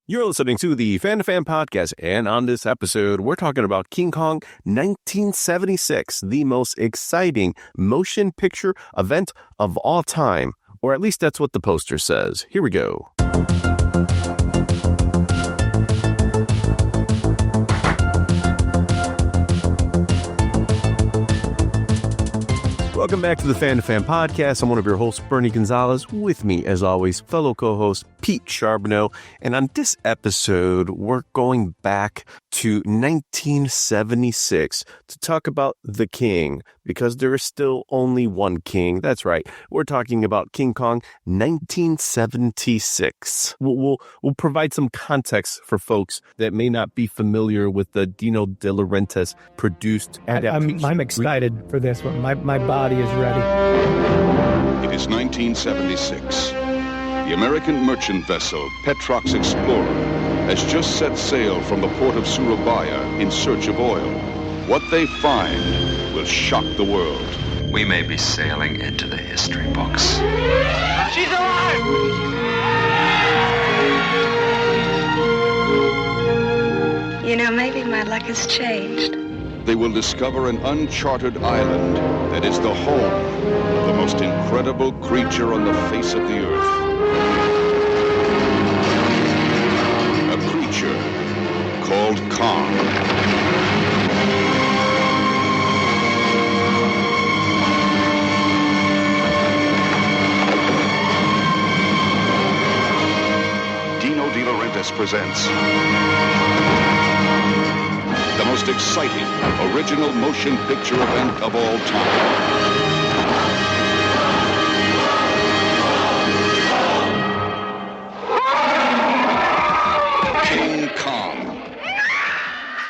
You're listening to the Fan2Fan Podcast, and on this episode, we're talking about King Kong 1976, the most exciting motion picture event of all time. Or at least that's what the poster says. Here we go. Welcome back to the Fan2Fan Podcast. I'm one of your hosts, Bernie Gonzalez. With me, as always, fellow co-host Pete Charbonneau. And on this episode, we're going back to 1976 to talk about the King, because there is still only one King. That's right. We're talking about King Kong 1976. We'll provide some context for folks that may not be familiar with the Dino De Laurentiis produced adaptation. I'm excited for this one. My body is ready. It is 1976. The American merchant vessel Petrox Explorer has just set sail from the port of Surabaya in search of oil. What they find will shock the world. We may be sailing into the history books. She's alive! You know, maybe my luck has changed. They will discover an uncharted island that is the home of the most incredible creature on the face of the earth. A creature called Kong. Dino De Laurentiis presents the most exciting original motion picture event of all time. King Kong.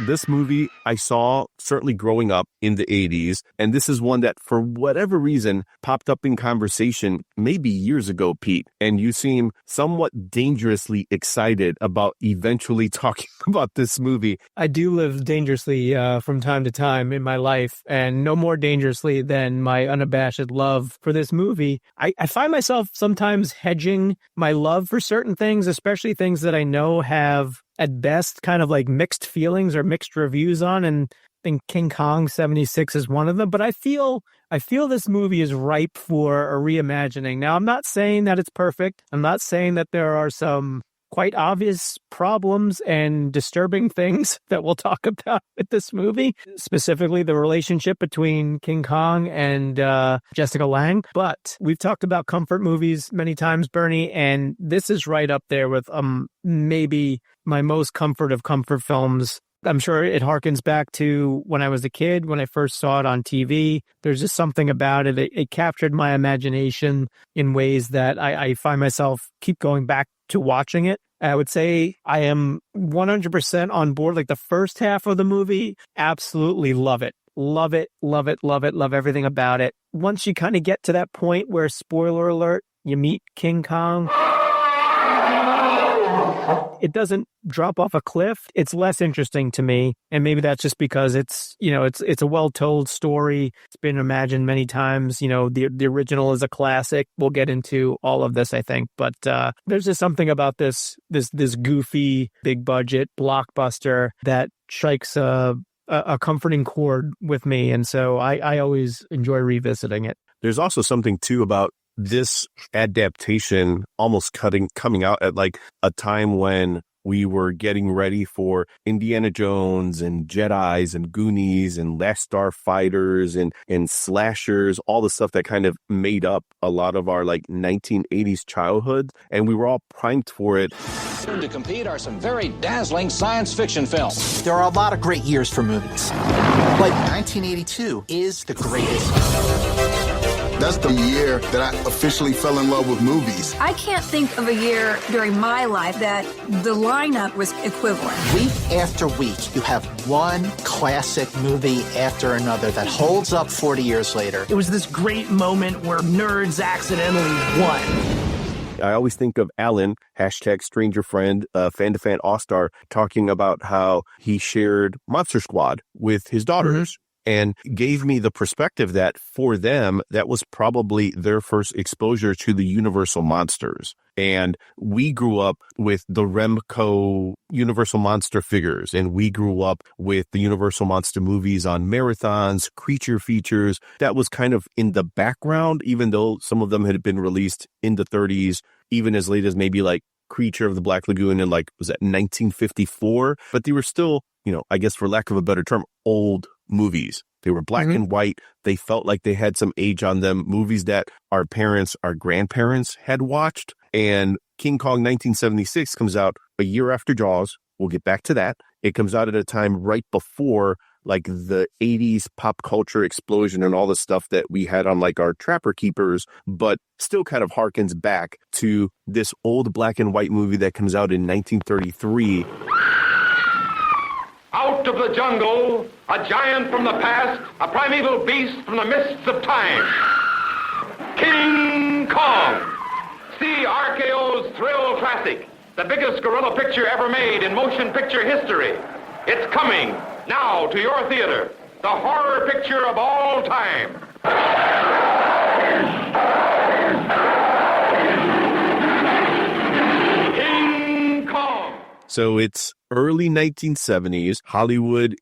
This movie I saw certainly growing up in the 80s, and this is one that for whatever reason popped up in conversation maybe years ago, Pete, and you seem somewhat dangerously excited about eventually talking about this movie. I do live dangerously from time to time in my life, and no more dangerously than my unabashed love for this movie. I find myself sometimes hedging my love for certain things, especially things that I know have at best kind of like mixed feelings or mixed reviews on, and I think King Kong 76 is one of them. But I feel this movie is ripe for a reimagining. Now, I'm not saying that it's perfect. I'm not saying that there are some quite obvious problems and disturbing things that we'll talk about with this movie, specifically the relationship between King Kong and Jessica Lange. But we've talked about comfort movies many times, Bernie, and this is right up there with maybe my most comfort of comfort films. I'm sure it harkens back to when I was a kid, when I first saw it on TV. There's just something about it. It captured my imagination in ways that I find myself keep going back to watching it. I would say I am 100% on board. Like the first half of the movie, absolutely love it. Love it, love it, love it, love everything about it. Once you kind of get to that point where, spoiler alert, you meet King Kong, it doesn't drop off a cliff. It's less interesting to me. And maybe that's just because it's a well-told story. It's been imagined many times. You know, the original is a classic. We'll get into all of this, I think. But there's just something about this goofy, big budget blockbuster that strikes a comforting chord with me. And so I always enjoy revisiting it. There's also something too about this adaptation almost coming out at like a time when we were getting ready for Indiana Jones and Jedis and Goonies and Last Starfighters and slashers, all the stuff that kind of made up a lot of our like 1980s childhood. And we were all primed for it. To compete are some very dazzling science fiction films. There are a lot of great years for movies, but 1982 is the greatest. That's the year that I officially fell in love with movies. I can't think of a year during my life that the lineup was equivalent. Week after week, you have one classic movie after another that holds up 40 years later. It was this great moment where nerds accidentally won. I always think of Alan, #StrangerFriend, Fan2Fan All-Star, talking about how he shared Monster Squad with his daughters. And gave me the perspective that for them, that was probably their first exposure to the Universal monsters. And we grew up with the Remco Universal Monster figures, and we grew up with the Universal Monster movies on marathons, creature features. That was kind of in the background, even though some of them had been released in the 30s, even as late as maybe like Creature of the Black Lagoon in like, was that 1954? But they were still, I guess for lack of a better term, old movies. They were black and white. They felt like they had some age on them. Movies that our parents, our grandparents had watched. And King Kong 1976 comes out a year after Jaws. We'll get back to that. It comes out at a time right before like the 80s pop culture explosion and all the stuff that we had on like our Trapper Keepers, but still kind of harkens back to this old black and white movie that comes out in 1933. Out of the jungle, a giant from the past, a primeval beast from the mists of time. King Kong. See RKO's Thrill Classic, the biggest gorilla picture ever made in motion picture history. It's coming now to your theater, the horror picture of all time. King Kong. So it's early 1970s. Hollywood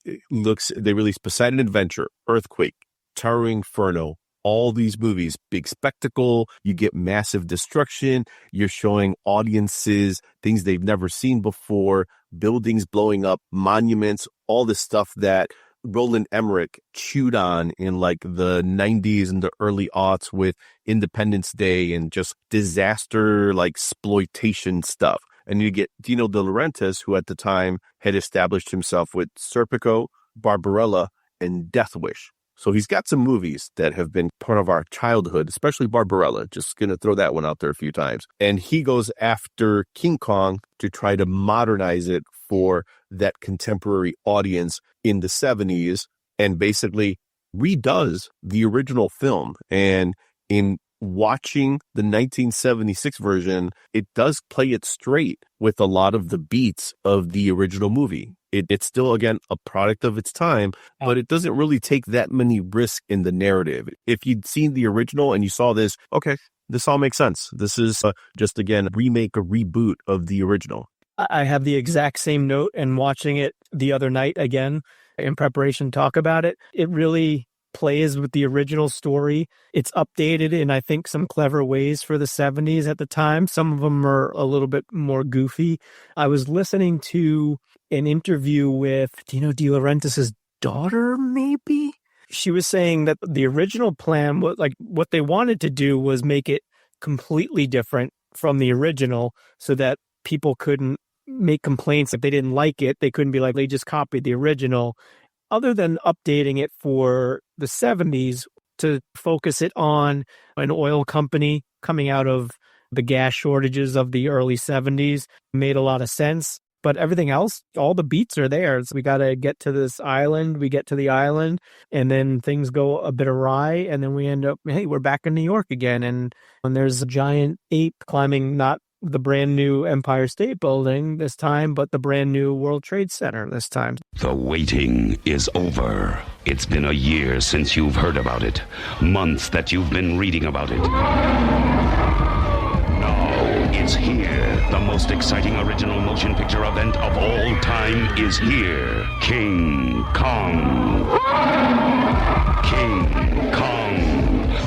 they released Poseidon Adventure, Earthquake, Towering Inferno, all these movies, big spectacle. You get massive destruction. You're showing audiences things they've never seen before, buildings blowing up, monuments, all the stuff that Roland Emmerich chewed on in like the 90s and the early aughts with Independence Day and just disaster like exploitation stuff. And you get Dino De Laurentiis, who at the time had established himself with Serpico, Barbarella, and Death Wish. So he's got some movies that have been part of our childhood, especially Barbarella. Just going to throw that one out there a few times. And he goes after King Kong to try to modernize it for that contemporary audience in the 70s and basically redoes the original film. And in watching the 1976 version, it does play it straight with a lot of the beats of the original movie. It's still, again, a product of its time, but it doesn't really take that many risks in the narrative. If you'd seen the original and you saw this, okay, this all makes sense. This is just, again, a remake, a reboot of the original. I have the exact same note, and watching it the other night again in preparation to talk about it, it really plays with the original story. It's updated in, I think, some clever ways for the 70s at the time. Some of them are a little bit more goofy. I was listening to an interview with Dino De Laurentiis' daughter, maybe? She was saying that the original plan was like what they wanted to do was make it completely different from the original so that people couldn't make complaints if they didn't like it. They couldn't be like, they just copied the original. Other than updating it for the 70s to focus it on an oil company coming out of the gas shortages of the early 70s, made a lot of sense. But everything else, all the beats are there. So we got to get to this island. We get to the island, and then things go a bit awry. And then we end up, hey, we're back in New York again. And when there's a giant ape climbing not the brand new Empire State Building this time, but the brand new World Trade Center this time. The waiting is over. It's been a year since you've heard about it. Months that you've been reading about it. Now it's here. The most exciting original motion picture event of all time is here. King Kong. King Kong.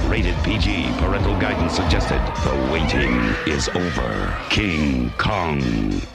Rated PG. Parental guidance suggested. The waiting is over. King Kong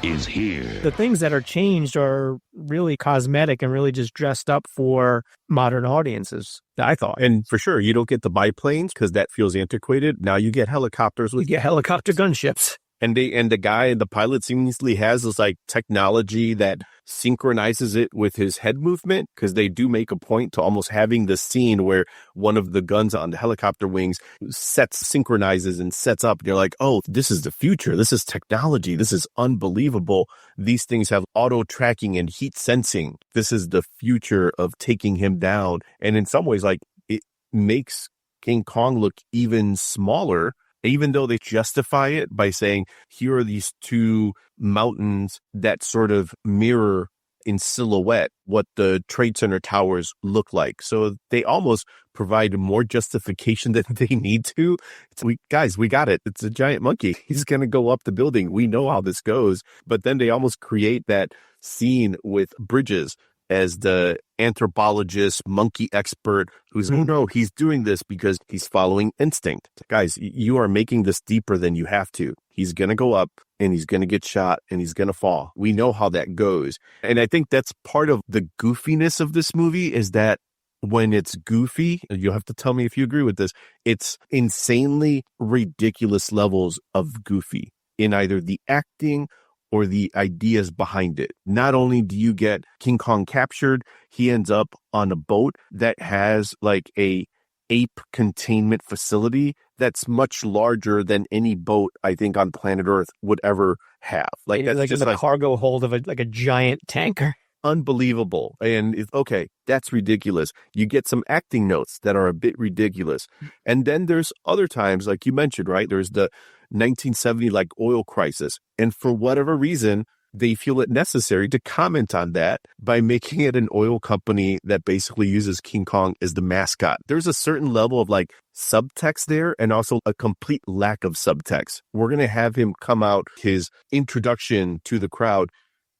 is here. The things that are changed are really cosmetic and really just dressed up for modern audiences, I thought. And for sure, you don't get the biplanes because that feels antiquated. Now you get helicopters. You get helicopter gunships. And the pilot seemingly has this like technology that synchronizes it with his head movement, because they do make a point to almost having the scene where one of the guns on the helicopter wings synchronizes and sets up. And you're like, oh, this is the future. This is technology. This is unbelievable. These things have auto tracking and heat sensing. This is the future of taking him down. And in some ways, like, it makes King Kong look even smaller, even though they justify it by saying, here are these two mountains that sort of mirror in silhouette what the Trade Center towers look like. So they almost provide more justification than they need to. We got it. It's a giant monkey. He's going to go up the building. We know how this goes. But then they almost create that scene with Bridges as the anthropologist, monkey expert who's, oh no, he's doing this because he's following instinct. Guys, you are making this deeper than you have to. He's going to go up and he's going to get shot and he's going to fall. We know how that goes. And I think that's part of the goofiness of this movie is that when it's goofy, you'll have to tell me if you agree with this, it's insanely ridiculous levels of goofy in either the acting or the ideas behind it. Not only do you get King Kong captured, he ends up on a boat that has like a ape containment facility that's much larger than any boat I think on planet Earth would ever have. Like that's like just in the like cargo hold of a giant tanker. Unbelievable. And it's okay, that's ridiculous. You get some acting notes that are a bit ridiculous. And then there's other times, like you mentioned, right? There's the 1970 like oil crisis. And for whatever reason, they feel it necessary to comment on that by making it an oil company that basically uses King Kong as the mascot. There's a certain level of like subtext there and also a complete lack of subtext. We're going to have him come out his introduction to the crowd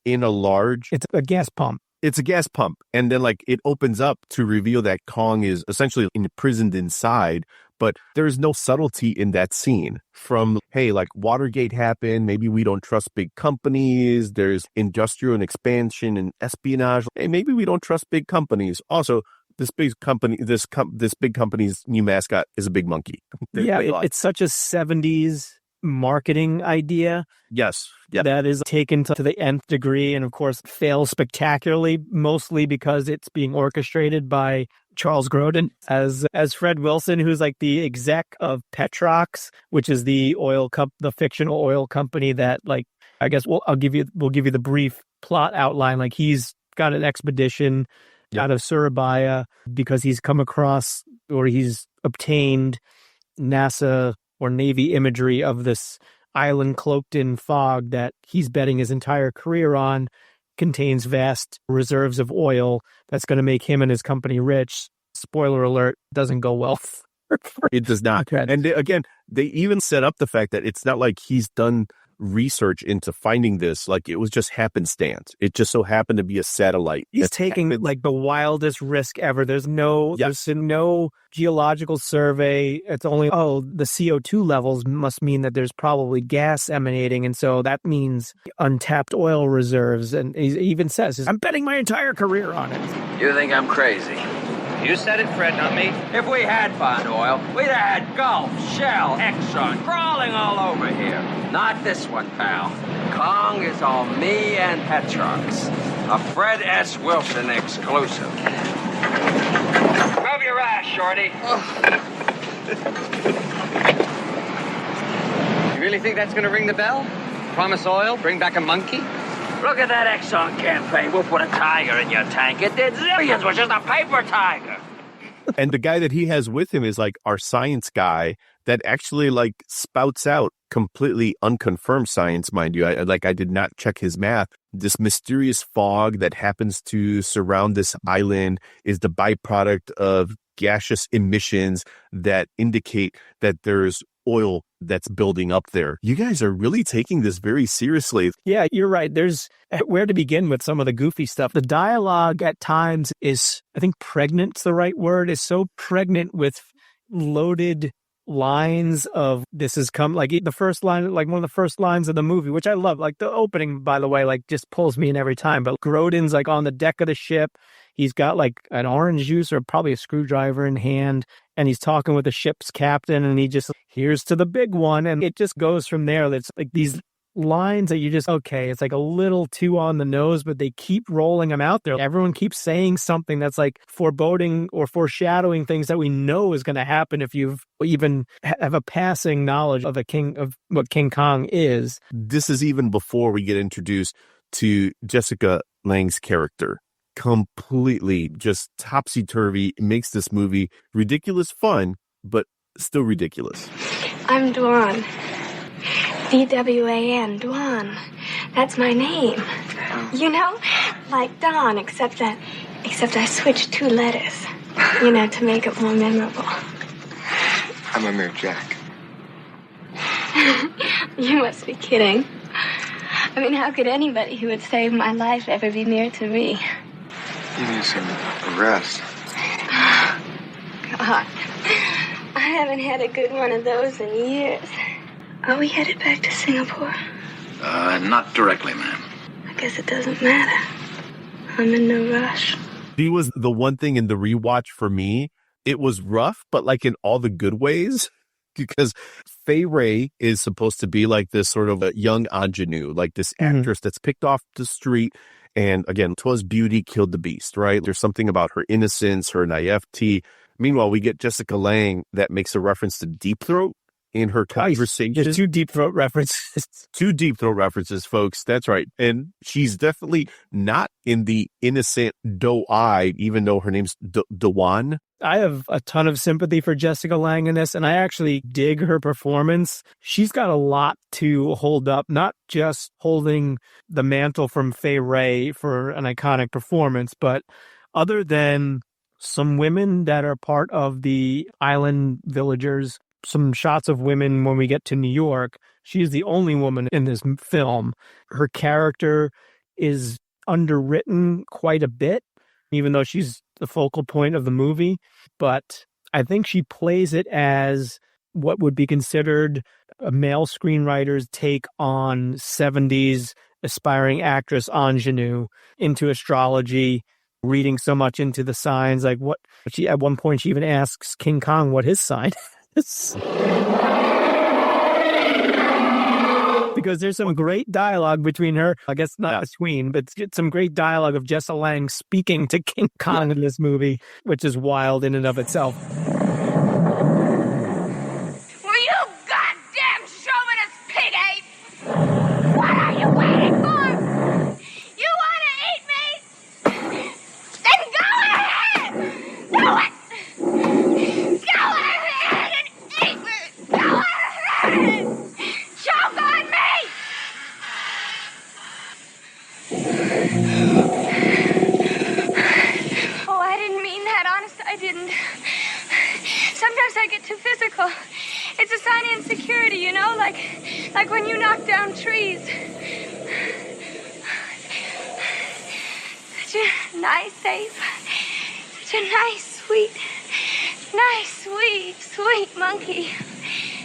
in a large... It's a gas pump. It's a gas pump. And then like it opens up to reveal that Kong is essentially imprisoned inside. But there's no subtlety in that scene from, hey, like Watergate happened. Maybe we don't trust big companies. There's industrial and expansion and espionage. Hey, maybe we don't trust big companies. Also, this big big company's new mascot is a big monkey. It's such a 70s marketing idea. Yes. Yep. That is taken to the nth degree and, of course, fails spectacularly, mostly because it's being orchestrated by Charles Grodin as Fred Wilson, who's like the exec of Petrox, which is the the fictional oil company that, like, I guess we'll give you the brief plot outline. Like, he's got an expedition out of Surabaya because he's come across or he's obtained NASA or Navy imagery of this island cloaked in fog that he's betting his entire career on contains vast reserves of oil that's going to make him and his company rich. Spoiler alert, doesn't go well. It does not. And again, they even set up the fact that it's not like he's done research into finding this. Like it was just happenstance. It just so happened to be a satellite. He's taking like the wildest risk ever. There's no geological survey. It's only, the CO2 levels must mean that there's probably gas emanating. And so that means untapped oil reserves. And he even says, I'm betting my entire career on it. You think I'm crazy? You said it, Fred, not me. If we had found oil, we'd have had Gulf, Shell, Exxon crawling all over here. Not this one, pal. Kong is all me and Petrox. A Fred S. Wilson exclusive. Move your ass, Shorty. You really think that's going to ring the bell? Promise oil, bring back a monkey? Look at that Exxon campaign. We'll put a tiger in your tank. It did zillions with just a paper tiger. And the guy that he has with him is like our science guy that actually like spouts out completely unconfirmed science, mind you. I did not check his math. This mysterious fog that happens to surround this island is the byproduct of gaseous emissions that indicate that there's oil that's building up there. You guys are really taking this very seriously. Yeah, you're right. There's where to begin with some of the goofy stuff. The dialogue at times is, I think pregnant's the right word, is so pregnant with loaded lines of this has come, like the first line, like one of the first lines of the movie, which I love. Like the opening, by the way, like just pulls me in every time. But Grodin's like on the deck of the ship. He's got like an orange juice or probably a screwdriver in hand. And he's talking with the ship's captain and he just, here's to the big one. And it just goes from there. It's like these lines that you just, okay, it's like a little too on the nose, but they keep rolling them out there. Everyone keeps saying something that's like foreboding or foreshadowing things that we know is going to happen if you've even have a passing knowledge of what King Kong is. This is even before we get introduced to Jessica Lange's character. Completely just topsy-turvy. It makes this movie ridiculous fun, but still ridiculous. I'm Dwan. D-W-A-N, Dwan. That's my name. You know, like Dawn, except I switched 2 letters, you know, to make it more memorable. I'm a mere Jack. You must be kidding. I mean, how could anybody who would save my life ever be near to me? You need some rest. God, I haven't had a good one of those in years. Are we headed back to Singapore? Not directly, ma'am. I guess it doesn't matter. I'm in no rush. She was the one thing in the rewatch for me. It was rough, but like in all the good ways. Because Fay Wray is supposed to be like this sort of a young ingenue, like this actress that's picked off the street. And again, 'twas beauty killed the beast, right? There's something about her innocence, her naivety. Meanwhile, we get Jessica Lange that makes a reference to Deep Throat in her conversation. Just 2 Deep Throat references. 2 Deep Throat references, folks. That's right. And she's definitely not in the innocent doe-eyed, even though her name's Dewan. I have a ton of sympathy for Jessica Lange in this, and I actually dig her performance. She's got a lot to hold up, not just holding the mantle from Fay Wray for an iconic performance, but other than some women that are part of the island villagers, some shots of women when we get to New York, she's the only woman in this film. Her character is underwritten quite a bit, even though she's the focal point of the movie. But I think she plays it as what would be considered a male screenwriter's take on 70s aspiring actress ingenue into astrology, reading so much into the signs. Like what she, at one point, she even asks King Kong what his sign is. Because there's some great dialogue between her, I guess not between, but some great dialogue of Jessica Lange speaking to King Kong in this movie, which is wild in and of itself. Will you goddamn chauvinist pig ape? What are you waiting for? You want to eat me? Then go ahead! Do it! Go ahead and eat me! Go ahead! Choke on me! Oh, I didn't mean that. Honest, I didn't. Sometimes I get too physical. It's a sign of insecurity, you know? Like when you knock down trees. Such a nice ape. Such a nice, sweet monkey.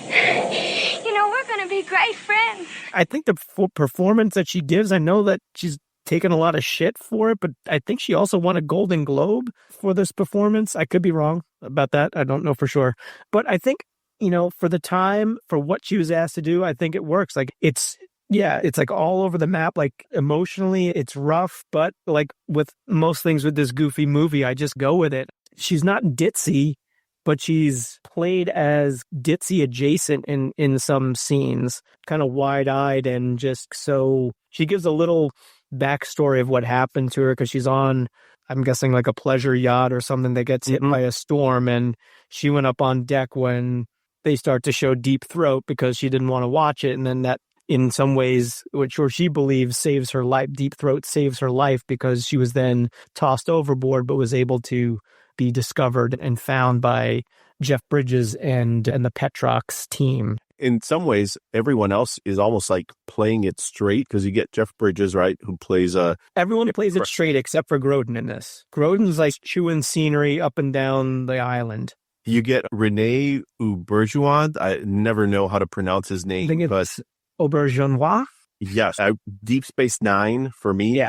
You know, we're going to be great friends. I think the performance that she gives, I know that she's taken a lot of shit for it, but I think she also won a Golden Globe for this performance. I could be wrong about that. I don't know for sure. But I think, you know, for the time, for what she was asked to do, I think it works. Like it's like all over the map. Like emotionally, it's rough, but like with most things with this goofy movie, I just go with it. She's not ditzy, but she's played as ditzy adjacent in some scenes, kind of wide-eyed and just so... She gives a little backstory of what happened to her because she's on, I'm guessing, like a pleasure yacht or something that gets hit by a storm, and she went up on deck when they start to show Deep Throat because she didn't want to watch it, and then that, in some ways, which she believes saves her life. Deep Throat saves her life because she was then tossed overboard but was able to be discovered and found by Jeff Bridges and the Petrox team. In some ways, everyone else is almost like playing it straight because you get Jeff Bridges, right, who plays everyone plays it straight except for Grodin in this. Grodin's like chewing scenery up and down the island. You get Rene Auberjonois. I never know how to pronounce his name. I think it's Auberjonois. Yes, Deep Space Nine for me.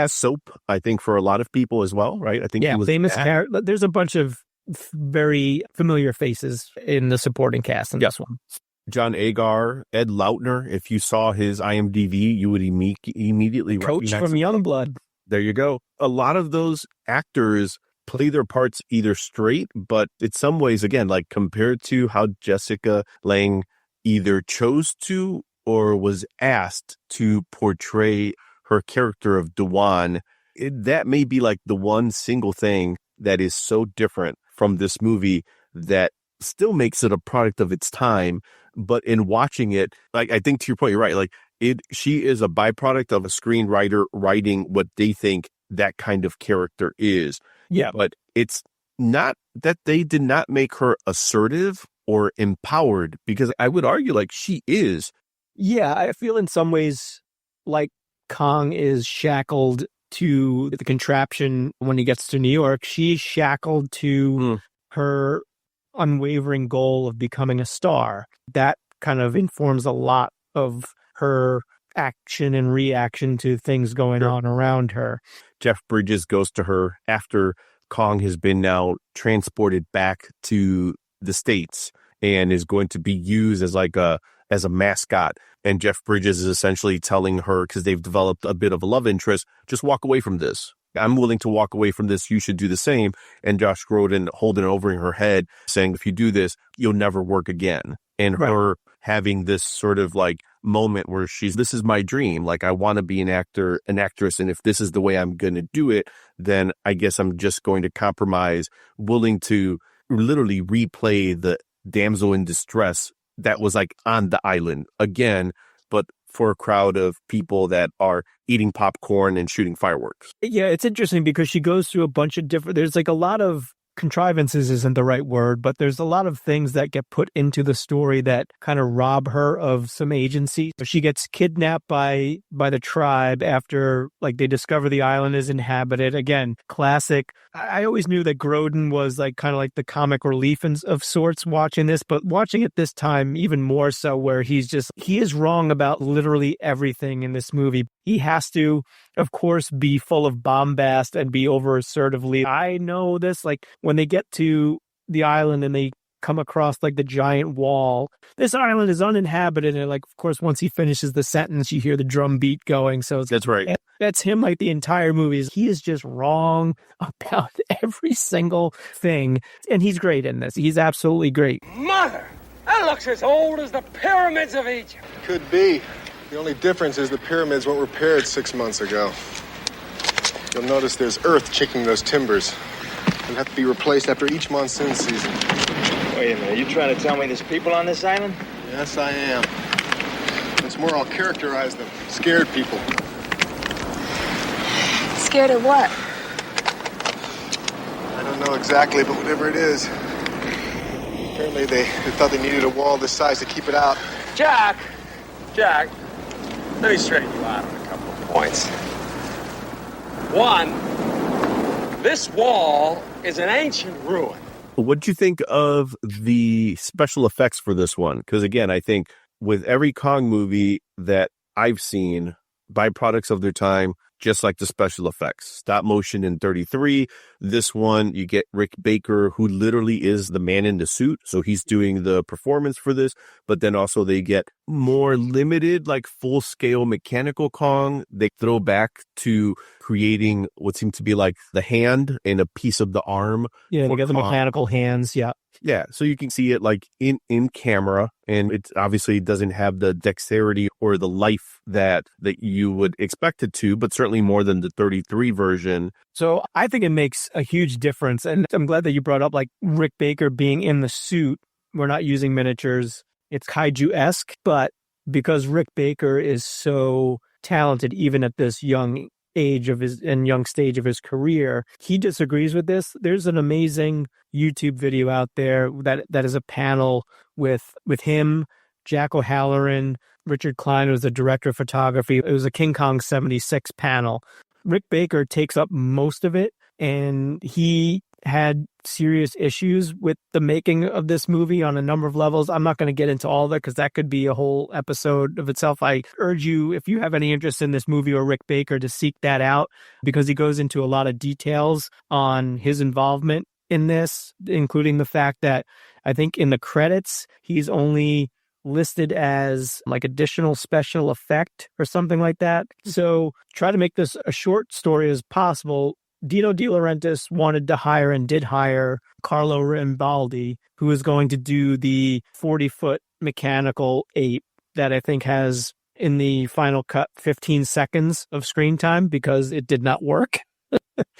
Soap, I think, for a lot of people as well, right? I think he was famous character. There's a bunch of very familiar faces in the supporting cast in this one. John Agar, Ed Lautner. If you saw his IMDb, you would immediately Coach from Youngblood. There you go. A lot of those actors play their parts either straight, but in some ways, again, like compared to how Jessica Lange either chose to or was asked to portray her character of Dewan, that may be like the one single thing that is so different from this movie that still makes it a product of its time. But in watching it, like, I think to your point, you're right. Like, she is a byproduct of a screenwriter writing what they think that kind of character is. Yeah. But it's not that they did not make her assertive or empowered, because I would argue like she is. Yeah, I feel in some ways like Kong is shackled to the contraption when he gets to New York. She's shackled to her unwavering goal of becoming a star. That kind of informs a lot of her action and reaction to things going on around her. Jeff Bridges goes to her after Kong has been now transported back to the States and is going to be used as like as a mascot. And Jeff Bridges is essentially telling her, because they've developed a bit of a love interest, just walk away from this. I'm willing to walk away from this. You should do the same. And Josh Groban holding it over her head, saying, if you do this, you'll never work again. And her having this sort of like moment where this is my dream. Like, I want to be an actress. And if this is the way I'm going to do it, then I guess I'm just going to compromise, willing to literally replay the damsel in distress that was like on the island again, but for a crowd of people that are eating popcorn and shooting fireworks. Yeah, it's interesting because she goes through a bunch of there's like a lot of contrivances isn't the right word, but there's a lot of things that get put into the story that kind of rob her of some agency. She gets kidnapped by the tribe after like they discover the island is inhabited. Again, classic. I always knew that Grodin was like kind of like the comic relief of sorts watching this, but watching it this time even more so, where he is wrong about literally everything in this movie. He has to, of course, be full of bombast and be over assertively. I know this, like when they get to the island and they come across like the giant wall, this island is uninhabited. And like, of course, once he finishes the sentence, you hear the drum beat going. So that's right. That's him like the entire movie. He is just wrong about every single thing. And he's great in this. He's absolutely great. Mother, that looks as old as the pyramids of Egypt. Could be. The only difference is the pyramids weren't repaired 6 months ago. You'll notice there's earth checking those timbers. They'll have to be replaced after each monsoon season. Wait a minute, are you trying to tell me there's people on this island? Yes, I am. It's more I'll characterize them. Scared people. Scared of what? I don't know exactly, but whatever it is. Apparently they thought they needed a wall this size to keep it out. Jack, let me straighten you out on a couple of points. One, this wall is an ancient ruin. What'd you think of the special effects for this one? Because again, I think with every Kong movie that I've seen, byproducts of their time, just like the special effects. Stop motion in 33. This one, you get Rick Baker, who literally is the man in the suit. So he's doing the performance for this. But then also they get more limited, like full-scale mechanical Kong. They throw back to creating what seemed to be like the hand and a piece of the arm. Yeah, they get the mechanical hands, yeah. Yeah, so you can see it like in camera, and it obviously doesn't have the dexterity or the life that you would expect it to, but certainly more than the 33 version. So I think it makes a huge difference, and I'm glad that you brought up like Rick Baker being in the suit. We're not using miniatures. It's kaiju-esque, but because Rick Baker is so talented, even at this young stage of his career, he disagrees with this. There's an amazing YouTube video out there that is a panel with him, Jack O'Halloran, Richard Klein, who was the director of photography. It was a King Kong 76 panel. Rick Baker takes up most of it, and he had serious issues with the making of this movie on a number of levels. I'm not going to get into all of it because that could be a whole episode of itself. I urge you, if you have any interest in this movie or Rick Baker, to seek that out, because he goes into a lot of details on his involvement in this, including the fact that I think in the credits, he's only listed as like additional special effect or something like that. So try to make this a short story as possible. Dino De Laurentiis wanted to hire and did hire Carlo Rambaldi, who is going to do the 40-foot mechanical ape that I think has, in the final cut, 15 seconds of screen time because it did not work.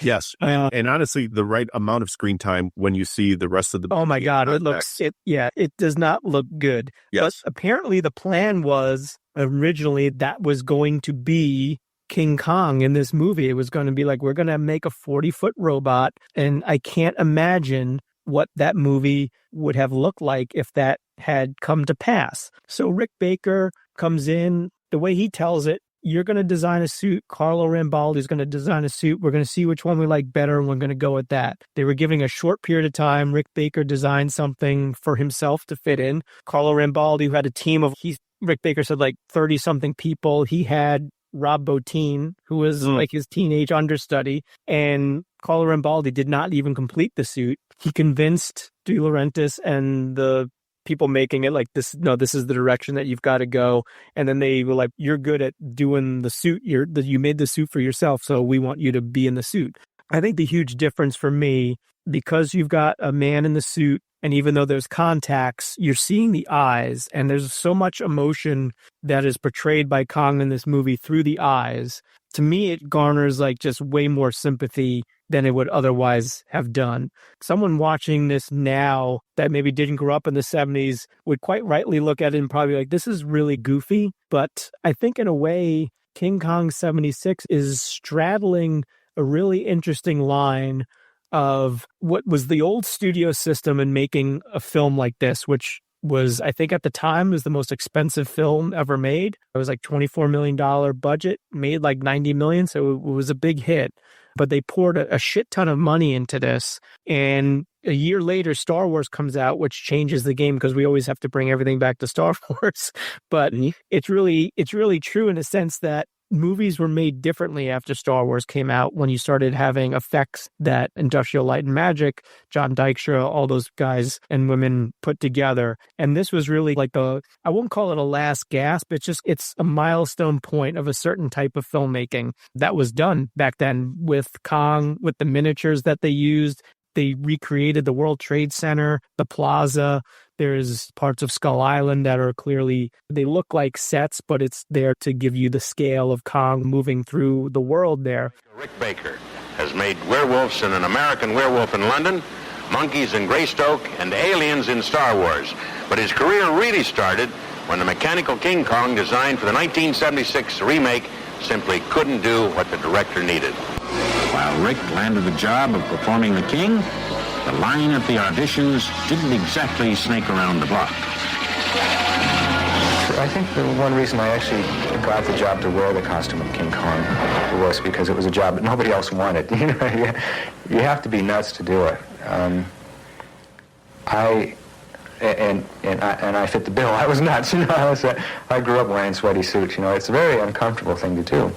Yes. And honestly, the right amount of screen time when you see the rest of the... Oh my God, it does not look good. Yes. But apparently the plan was, originally that was going to be King Kong in this movie. It was going to be like, we're going to make a 40-foot robot. And I can't imagine what that movie would have looked like if that had come to pass. So Rick Baker comes in, the way he tells it, you're going to design a suit. Carlo Rambaldi is going to design a suit. We're going to see which one we like better, and we're going to go with that. They were giving a short period of time. Rick Baker designed something for himself to fit in. Carlo Rambaldi, who had a team of, Rick Baker said like 30-something people. He had Rob Bottin, who was like his teenage understudy, and Carlo Rambaldi did not even complete the suit. He convinced De Laurentiis and the people making it like, this is the direction that you've got to go. And then they were like, you're good at doing the suit. You made the suit for yourself, so we want you to be in the suit. I think the huge difference for me, because you've got a man in the suit, and even though there's contacts, you're seeing the eyes, and there's so much emotion that is portrayed by Kong in this movie through the eyes. To me, it garners like just way more sympathy than it would otherwise have done. Someone watching this now that maybe didn't grow up in the 70s would quite rightly look at it and probably like, this is really goofy. But I think in a way, King Kong 76 is straddling a really interesting line of what was the old studio system in making a film like this, which was, I think at the time, was the most expensive film ever made. It was like $24 million budget, made like $90 million. So it was a big hit. But they poured a shit ton of money into this. And a year later, Star Wars comes out, which changes the game because we always have to bring everything back to Star Wars. But it's really true in a sense that movies were made differently after Star Wars came out, when you started having effects that Industrial Light and Magic, John Dykstra, all those guys and women put together. And this was really like I won't call it a last gasp, it's a milestone point of a certain type of filmmaking that was done back then with Kong, with the miniatures that they used. They recreated the World Trade Center, the plaza. There's parts of Skull Island that are clearly, they look like sets, but it's there to give you the scale of Kong moving through the world there. Rick Baker has made werewolves in An American Werewolf in London, monkeys in Greystoke, and aliens in Star Wars. But his career really started when the mechanical King Kong designed for the 1976 remake simply couldn't do what the director needed. While Rick landed the job of performing the King, the line at the auditions didn't exactly snake around the block. I think the one reason I actually got the job to wear the costume of King Kong was because it was a job that nobody else wanted. You have to be nuts to do it. I fit the bill. I was nuts. I grew up wearing sweaty suits. It's a very uncomfortable thing to do.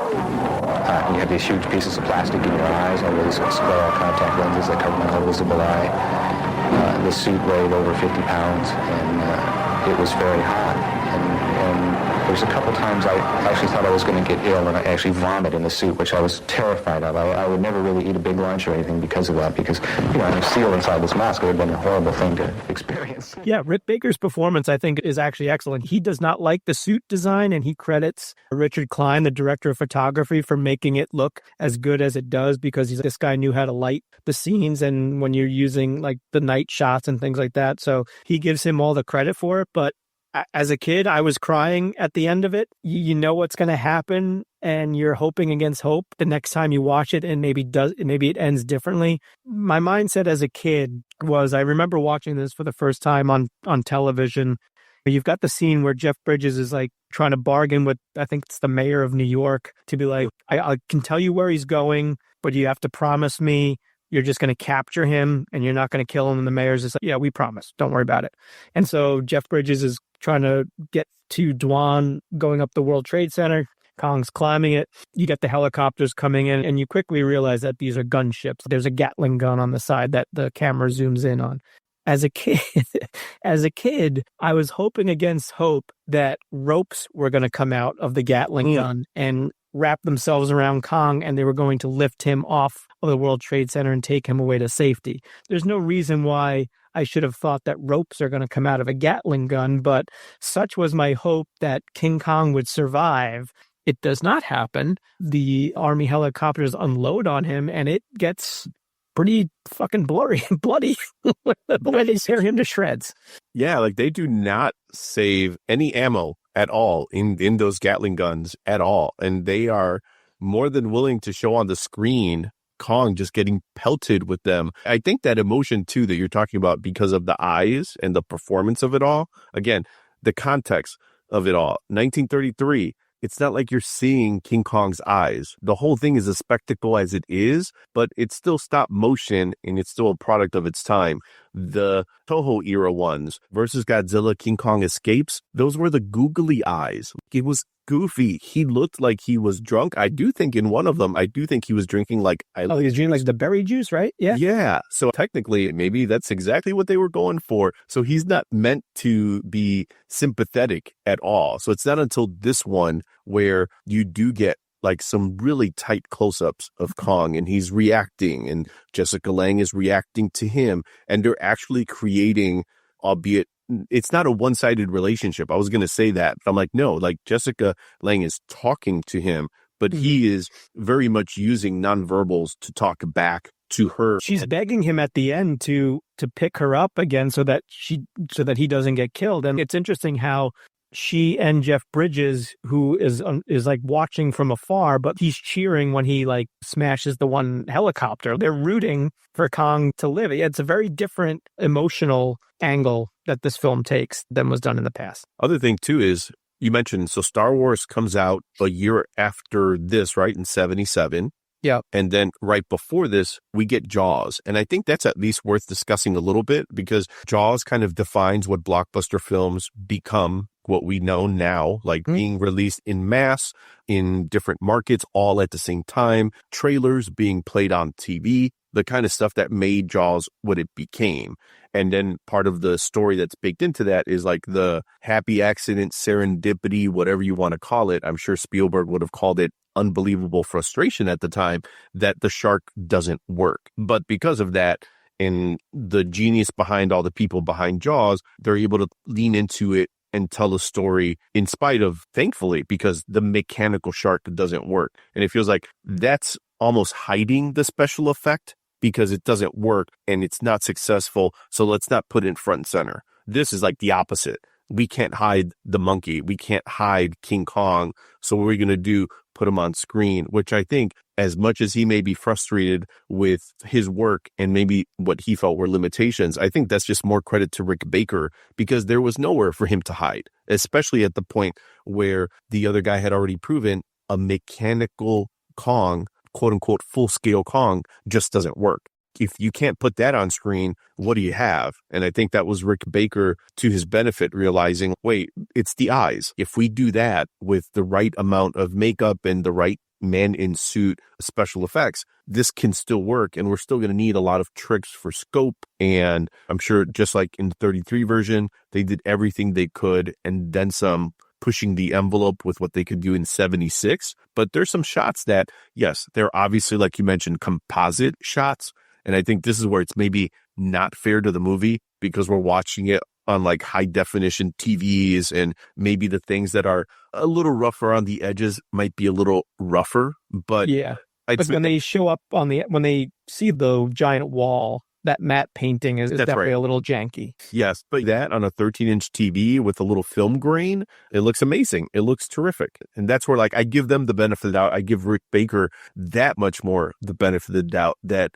You have these huge pieces of plastic in your eyes, all these scleral contact lenses that cover my whole visible eye. The suit weighed over 50 pounds, and it was very hot. And there's a couple times I actually thought I was going to get ill, and I actually vomit in the suit, which I was terrified of. I would never really eat a big lunch or anything because of that, because I'm sealed inside this mask. It would have been a horrible thing to experience. Yeah, Rick Baker's performance, I think, is actually excellent. He does not like the suit design, and he credits Richard Klein, the director of photography, for making it look as good as it does, because this guy knew how to light the scenes, and when you're using like the night shots and things like that. So he gives him all the credit for it. But as a kid, I was crying at the end of it. You know what's going to happen, and you're hoping against hope the next time you watch it, and maybe it ends differently. My mindset as a kid was, I remember watching this for the first time on television. You've got the scene where Jeff Bridges is like trying to bargain with, I think it's the mayor of New York, to be like, I can tell you where he's going, but you have to promise me you're just going to capture him and you're not going to kill him. And the mayor's just like, yeah, we promise. Don't worry about it. And so Jeff Bridges is trying to get to Dwan going up the World Trade Center. Kong's climbing it. You get the helicopters coming in, and you quickly realize that these are gunships. There's a Gatling gun on the side that the camera zooms in on. As a kid, I was hoping against hope that ropes were going to come out of the Gatling gun and wrap themselves around Kong, and they were going to lift him off of the World Trade Center and take him away to safety. There's no reason why I should have thought that ropes are going to come out of a Gatling gun, but such was my hope that King Kong would survive. It does not happen. The Army helicopters unload on him, and it gets pretty fucking blurry and bloody the way they tear him to shreds. Yeah, like they do not save any ammo at all in those Gatling guns at all. And they are more than willing to show on the screen Kong just getting pelted with them. I think that emotion too that you're talking about because of the eyes and the performance of it all. Again, the context of it all. 1933. It's not like you're seeing King Kong's eyes. The whole thing is a spectacle as it is, but it's still stop motion and it's still a product of its time. The Toho era ones versus Godzilla, King Kong Escapes, those were the googly eyes. It was goofy. He looked like he was drunk. I do think in one of them, he was drinking like... he was drinking like the berry juice, right? Yeah. Yeah. So technically, maybe that's exactly what they were going for. So he's not meant to be sympathetic at all. So it's not until this one where you do get like some really tight close-ups of Kong and he's reacting and Jessica Lange is reacting to him and they're actually creating, albeit it's not a one-sided relationship. I was going to say that, but I'm like, no, like Jessica Lange is talking to him, but he is very much using nonverbals to talk back to her. She's begging him at the end to pick her up again so that he doesn't get killed. And it's interesting how she and Jeff Bridges, who is like watching from afar, but he's cheering when he like smashes the one helicopter. They're rooting for Kong to live. It's a very different emotional angle that this film takes than was done in the past. Other thing too is you mentioned, so Star Wars comes out a year after this, right? In 1977. Yeah. And then right before this, we get Jaws. And I think that's at least worth discussing a little bit because Jaws kind of defines what blockbuster films become, what we know now, like being released in mass in different markets all at the same time, trailers being played on TV, the kind of stuff that made Jaws what it became. And then part of the story that's baked into that is like the happy accident, serendipity, whatever you want to call it. I'm sure Spielberg would have called it unbelievable frustration at the time that the shark doesn't work. But because of that, and the genius behind all the people behind Jaws, they're able to lean into it and tell a story in spite of, thankfully, because the mechanical shark doesn't work. And it feels like that's almost hiding the special effect because it doesn't work and it's not successful. So let's not put it in front and center. This is like the opposite. We can't hide the monkey. We can't hide King Kong. So what we're going to do, put him on screen, which I think as much as he may be frustrated with his work and maybe what he felt were limitations, I think that's just more credit to Rick Baker because there was nowhere for him to hide, especially at the point where the other guy had already proven a mechanical Kong, quote unquote, full scale Kong just doesn't work. If you can't put that on screen, what do you have? And I think that was Rick Baker to his benefit, realizing, wait, it's the eyes. If we do that with the right amount of makeup and the right man in suit special effects, this can still work. And we're still going to need a lot of tricks for scope. And I'm sure just like in the 33 version, they did everything they could and then some, pushing the envelope with what they could do in 76. But there's some shots that, yes, they're obviously, like you mentioned, composite shots. And I think this is where it's maybe not fair to the movie because we're watching it on like high definition TVs and maybe the things that are a little rougher on the edges might be a little rougher. But yeah, but when they show up when they see the giant wall, that matte painting is definitely right. A little janky. Yes, but that on a 13-inch TV with a little film grain, it looks amazing. It looks terrific. And that's where like I give them the benefit of the doubt. I give Rick Baker that much more the benefit of the doubt that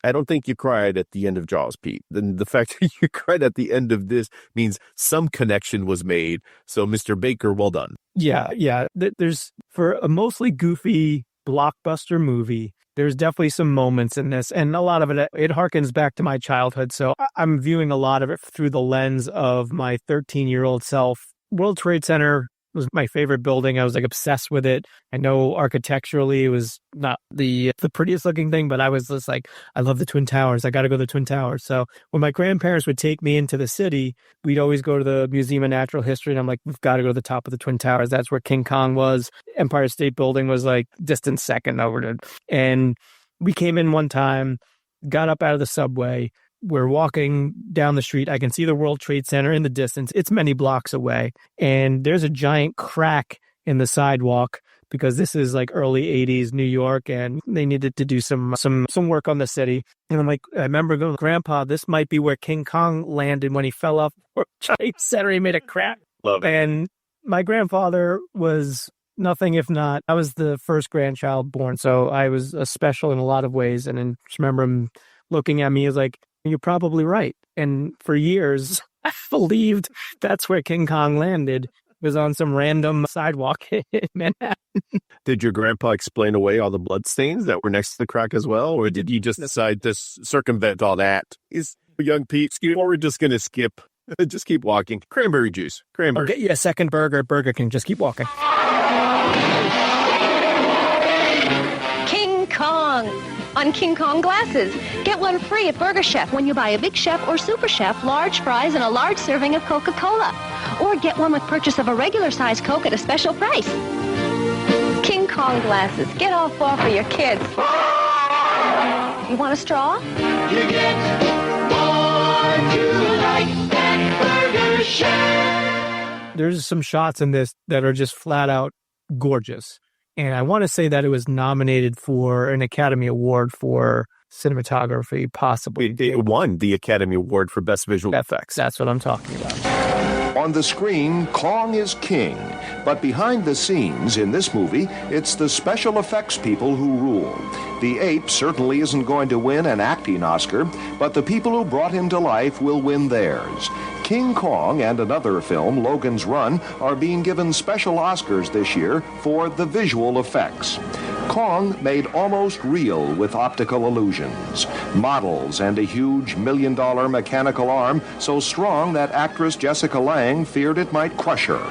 I don't think you cried at the end of Jaws, Pete. Then the fact that you cried at the end of this means some connection was made. So Mr. Baker, well done. Yeah. There's, for a mostly goofy blockbuster movie, there's definitely some moments in this, and a lot of it harkens back to my childhood. So I'm viewing a lot of it through the lens of my 13-year-old self. World Trade Center was my favorite building. I was like obsessed with it. I know architecturally it was not the prettiest looking thing, but I was just like, I love the Twin Towers. I got to go to the Twin Towers. So when my grandparents would take me into the city, we'd always go to the Museum of Natural History. And I'm like, we've got to go to the top of the Twin Towers. That's where King Kong was. Empire State Building was like distant second over to. And we came in one time, got up out of the subway. We're walking down the street. I can see the World Trade Center in the distance. It's many blocks away. And there's a giant crack in the sidewalk because this is like early 80s New York and they needed to do some work on the city. And I'm like, I remember going, Grandpa, this might be where King Kong landed when he fell off World Trade Center. He made a crack. Love it. And my grandfather was nothing if not, I was the first grandchild born, so I was special in a lot of ways. And then just remember him looking at me as like, you're probably right. And for years, I believed that's where King Kong landed. It was on some random sidewalk in Manhattan. Did your grandpa explain away all the bloodstains that were next to the crack as well? Or did you just decide to circumvent all that? Is young Pete, or we're just going to skip? Just keep walking. Cranberry juice. Cranberry. I'll get you a second burger at Burger King. Just keep walking. King Kong on King Kong glasses. Get one free at Burger Chef when you buy a Big Chef or Super Chef, large fries, and a large serving of Coca-Cola. Or get one with purchase of a regular size Coke at a special price. King Kong glasses. Get all 4 for your kids. You want a straw? You get one you like at Burger Chef. There's some shots in this that are just flat out gorgeous. And I want to say that it was nominated for an Academy Award for cinematography, possibly. It won the Academy Award for Best Visual Effects. That's what I'm talking about. On the screen, Kong is king. But behind the scenes in this movie, it's the special effects people who rule. The ape certainly isn't going to win an acting Oscar, but the people who brought him to life will win theirs. King Kong and another film, Logan's Run, are being given special Oscars this year for the visual effects. Kong made almost real with optical illusions, models, and a huge $1 million mechanical arm so strong that actress Jessica Lange feared it might crush her.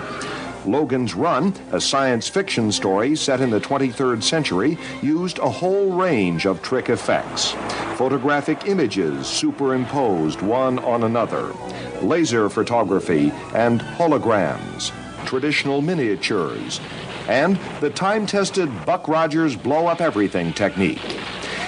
Logan's Run, a science fiction story set in the 23rd century, used a whole range of trick effects. Photographic images superimposed one on another, laser photography and holograms, traditional miniatures, and the time-tested Buck Rogers blow-up-everything technique.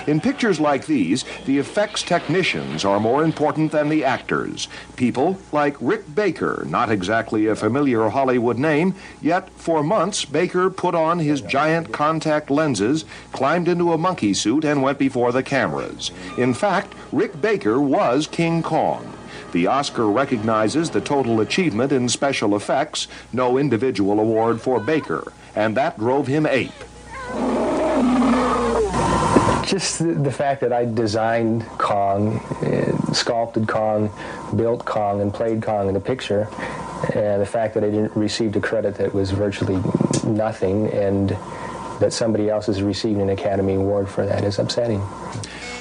In pictures like these, the effects technicians are more important than the actors. People like Rick Baker, not exactly a familiar Hollywood name, yet for months Baker put on his giant contact lenses, climbed into a monkey suit, and went before the cameras. In fact, Rick Baker was King Kong. The Oscar recognizes the total achievement in special effects, no individual award for Baker, and that drove him ape. Just the fact that I designed Kong, sculpted Kong, built Kong, and played Kong in the picture, and the fact that I didn't receive a credit that was virtually nothing, and that somebody else is receiving an Academy Award for that is upsetting.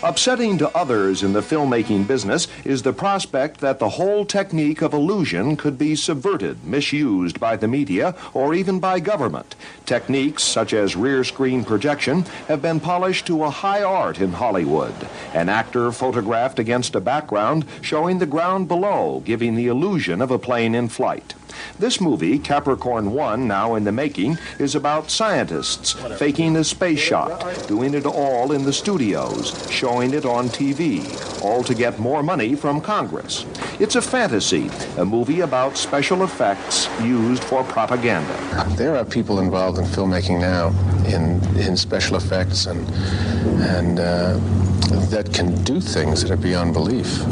Upsetting to others in the filmmaking business is the prospect that the whole technique of illusion could be subverted, misused by the media, or even by government. Techniques such as rear screen projection have been polished to a high art in Hollywood. An actor photographed against a background showing the ground below, giving the illusion of a plane in flight. This movie, Capricorn 1, now in the making, is about scientists faking a space shot, doing it all in the studios, showing it on TV, all to get more money from Congress. It's a fantasy, a movie about special effects used for propaganda. There are people involved in filmmaking now in special effects and that can do things that are beyond belief.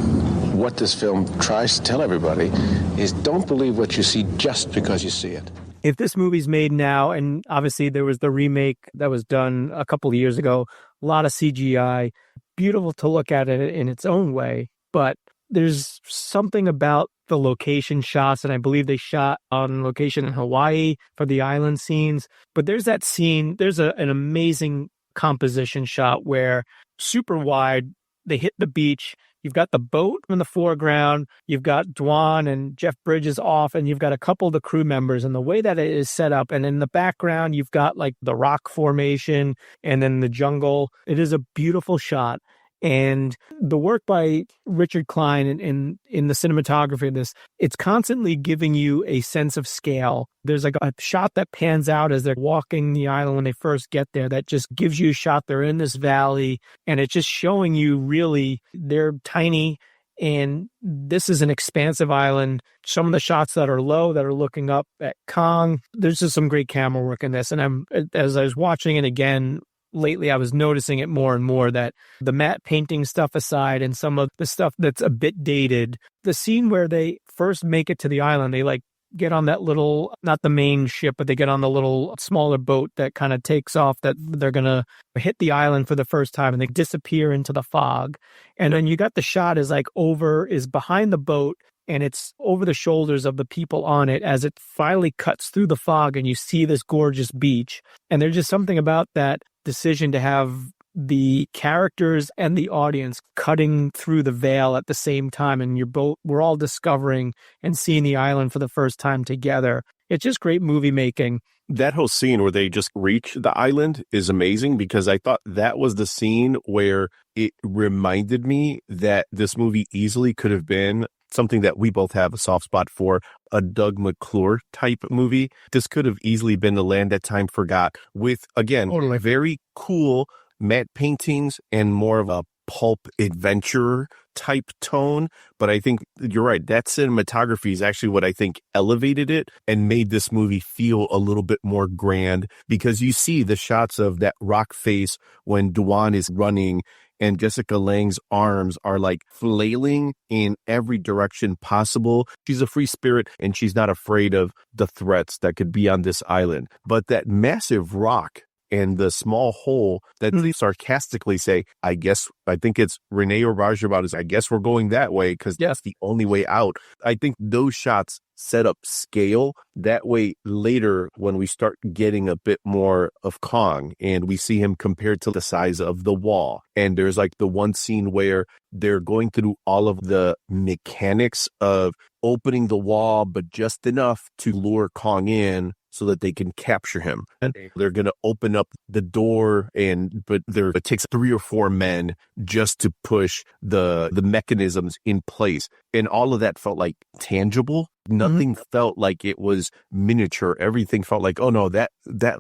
What this film tries to tell everybody is don't believe what you see just because you see it. If this movie's made now, and obviously there was the remake that was done a couple of years ago, a lot of CGI, beautiful to look at it in its own way, but there's something about the location shots, and I believe they shot on location in Hawaii for the island scenes, but there's that scene, there's an amazing composition shot where super wide, they hit the beach. You've got the boat in the foreground. You've got Dwan and Jeff Bridges off, and you've got a couple of the crew members. And the way that it is set up, and in the background, you've got like the rock formation and then the jungle. It is a beautiful shot. And the work by Richard Klein in the cinematography of this, it's constantly giving you a sense of scale. There's like a shot that pans out as they're walking the island when they first get there that just gives you a shot. They're in this valley, and it's just showing you really they're tiny, and this is an expansive island. Some of the shots that are low, that are looking up at Kong, there's just some great camera work in this. And as I was watching it again, lately, I was noticing it more and more that the matte painting stuff aside and some of the stuff that's a bit dated, the scene where they first make it to the island, they like get on that little, not the main ship, but they get on the little smaller boat that kind of takes off, that they're going to hit the island for the first time, and they disappear into the fog. And then you got the shot is behind the boat, and it's over the shoulders of the people on it as it finally cuts through the fog, and you see this gorgeous beach. And there's just something about that decision to have the characters and the audience cutting through the veil at the same time, and we're all discovering and seeing the island for the first time together. It's just great movie making. That whole scene where they just reach the island is amazing, because I thought that was the scene where it reminded me that this movie easily could have been something that we both have a soft spot for, a Doug McClure type movie. This could have easily been The Land That Time Forgot, with, again, very cool matte paintings and more of a pulp adventure type tone. But I think you're right. That cinematography is actually what I think elevated it and made this movie feel a little bit more grand, because you see the shots of that rock face when Dwan is running and Jessica Lange's arms are like flailing in every direction possible. She's a free spirit and she's not afraid of the threats that could be on this island. But that massive rock and the small hole that they sarcastically say, I think it's Rene or Rajabat, I guess we're going that way because that's the only way out. I think those shots set up scale. That way later when we start getting a bit more of Kong and we see him compared to the size of the wall, and there's like the one scene where they're going through all of the mechanics of opening the wall but just enough to lure Kong in so that they can capture him. And they're going to open up the door, but it takes 3 or 4 men just to push the mechanisms in place. And all of that felt like tangible. Nothing felt like it was miniature. Everything felt like, oh no, that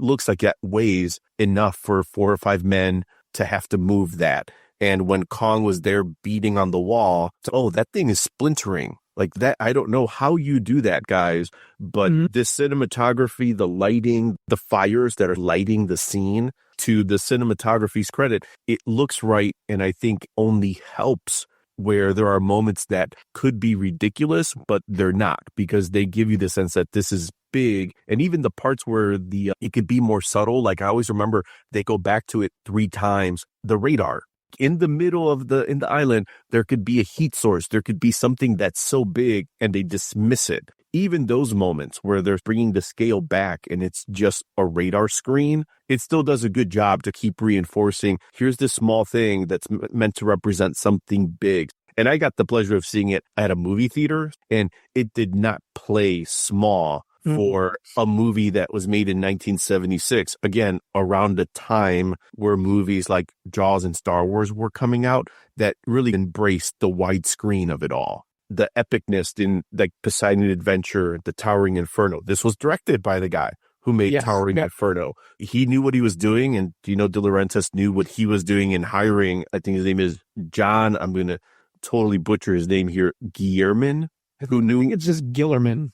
looks like that weighs enough for 4 or 5 men to have to move that. And when Kong was there beating on the wall, that thing is splintering. Like that, I don't know how you do that, guys, but this cinematography, the lighting, the fires that are lighting the scene, to the cinematography's credit, it looks right, and I think only helps where there are moments that could be ridiculous, but they're not, because they give you the sense that this is big. And even the parts where it could be more subtle, like I always remember they go back to it 3 times, the radar. In the middle of in the island, there could be a heat source. There could be something that's so big and they dismiss it. Even those moments where they're bringing the scale back and it's just a radar screen, it still does a good job to keep reinforcing, here's this small thing that's meant to represent something big. And I got the pleasure of seeing it at a movie theater, and it did not play small for a movie that was made in 1976, again, around the time where movies like Jaws and Star Wars were coming out, that really embraced the widescreen of it all. The epicness in like Poseidon Adventure, the Towering Inferno. This was directed by the guy who made Towering Inferno. He knew what he was doing, and De Laurentiis knew what he was doing in hiring, I think his name is John, I'm going to totally butcher his name here, Guillermin, who knew. I think it's just Guillermin,